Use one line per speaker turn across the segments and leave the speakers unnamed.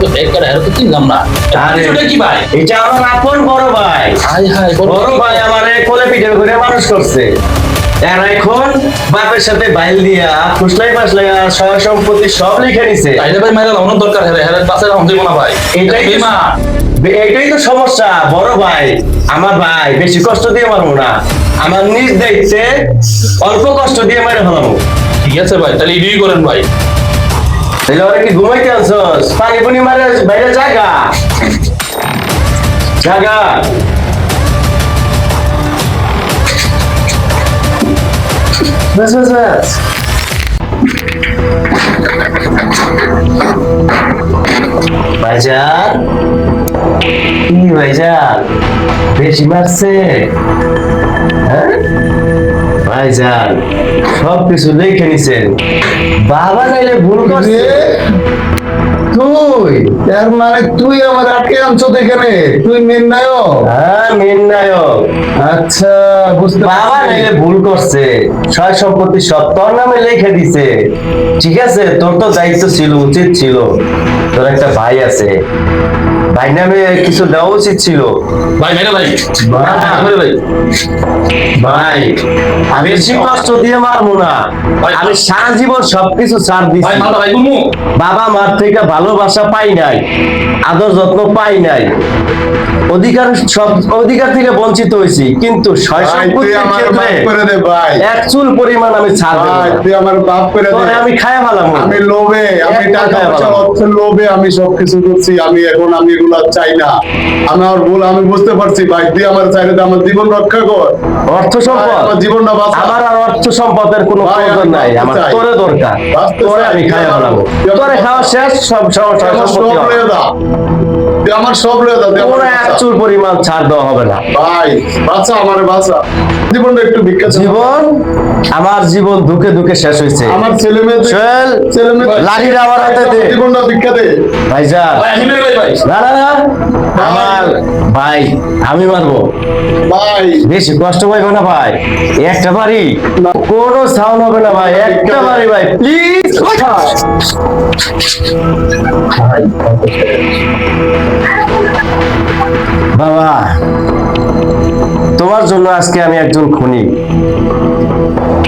তো একবার আর তো চিনলাম না। এটা কি ভাই?
এটা আমার আপন বড় ভাই।
হাই হাই
বড় ভাই আমারে কোলে পিঠে করে মানুষ করছে। আর এখন বাপের সাথে বাইল দিয়া ফুসলাই ফাসলাই সয় সম্পত্তি সব লিখে নিছে।
তাইলে ভাই মাইরা লাউন দরকার হ্যাঁ পাশে রাউন দিব না ভাই।
এটাই তো সমস্যা বড় ভাই। আমার ভাই বেশি কষ্ট দিয়ে মারবো না, আমার নিজ দায়িত্বে অল্প কষ্ট দিয়ে মেরে ফেলাবো।
ঠিক আছে ভাই, তাহলে ইডিই করেন ভাই।
তাহলে ওরা কি ঘুমাইতে আনছস? পানি পুনি মারে বাইরে জাগা জাগা। বাস বাস বাস। ভাইজান কি ভাইজান বেশি মারছে? হ্যাঁ ভাইজান সব কিছু দেখে নিছেন, বাবা নাইলে ভুল করছে।
তুই এর মানে তুই আমার আটকে আনছো এখানে? তুই মেন নায়ক?
হ্যাঁ মেন নায়ক।
আচ্ছা বুঝতে
বাবা
পারছি।
নাইলে ভুল করছে, সয় সম্পত্তি সব তোর নামে লিখে দিছে। ঠিক আছে, তোর তো দায়িত্ব ছিল, উচিত ছিল, তোর একটা ভাই আছে, ভাই নামে কিছু দেওয়া উচিত ছিল।
ভাই মাইরা ভাই।
ভাই,
ভাই
ভাই আমি বেশি কষ্ট দিয়ে মারবো না, আমি সারা জীবন সবকিছু ছাড়
ভাই
দিচ্ছি।
মারবা ভাই গুমু।
বাবা মার থেকে ভালোবাসা পাই নাই, আদর যত্ন পাই নাই, অধিকার থেকে বঞ্চিত হয়েছি, কিন্তু সয়
ভাই, তুই
সম্পত্তির
আমার
ক্ষেত্রে
মাফ করে দে ভাই।
এক চুল পরিমাণ আমি ছাড় দেব
ভাই
না।
তুই আমার বাপ করে দে।
তোরে আমি খায়া ফেলাম।
আমি লোভে, আমি
এক
টাকা
কথায়
পয়সা
বলো।
অর্থের লোভে আমি সবকিছু করছি। আমি এগুলা চাই না। আমার ভুল আমি বুঝতে পারছি ভাই। তুই আমার চাইলে আমার জীবন রক্ষা কর।
অর্থ সম্পদ
আমার জীবনটা বাঁচা।
আমার আর অর্থ সম্পদের কোনো
ভাই,
প্রয়োজন
আমি
নাই,
বাঁচতে
আমার
চাই।
তোরে দরকার।
বাঁচতে
তোরে
চাই।
আমি খায়া
তুই
ফেলাবো,
আমার-
তোরে খাওয়া শেষ, সব
তুই আমার সব
সম্পত্তি হবে।
লয়ে দা। তুই আমার সব লয়ে দা। তুই আমার
তোরে এক
বাঁচা।
চুল পরিমাণ ছাড় দেওয়া হবে না।
ভাই বাঁচা, আমার বাঁচা। জীবনটা একটু ভিক্ষা চাও।
জীবন, আমার জীবন দুঃখে দুঃখে শেষ হয়েছে।
আমার ছেলে মেয়ে
চল, লাঠিটা আমার হাতে দে।
জীবনটা ভিক্ষা দে।
ভাইজান
ভাই আমি মেরে ভাই।
না না না, আমার ভাই আমি মারবো।
ভাই
বেশি কষ্ট পাইবো না ভাই, একটা বাড়ি কোনো সাউন্ড হবে না ভাই, একটা বাড়ি ভাই প্লিজ। বাবা তোমার জন্য আজকে আমি একজন খুনি,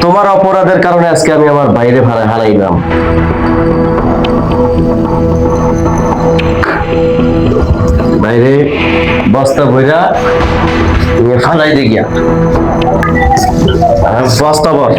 তোমার অপরাধের কারণে আজকে আমি আমার বাইরে হারাইলাম। বাইরে বস্তা বইরা নিয়ে ফালাই দিয়ে গিয়া বস্তা বর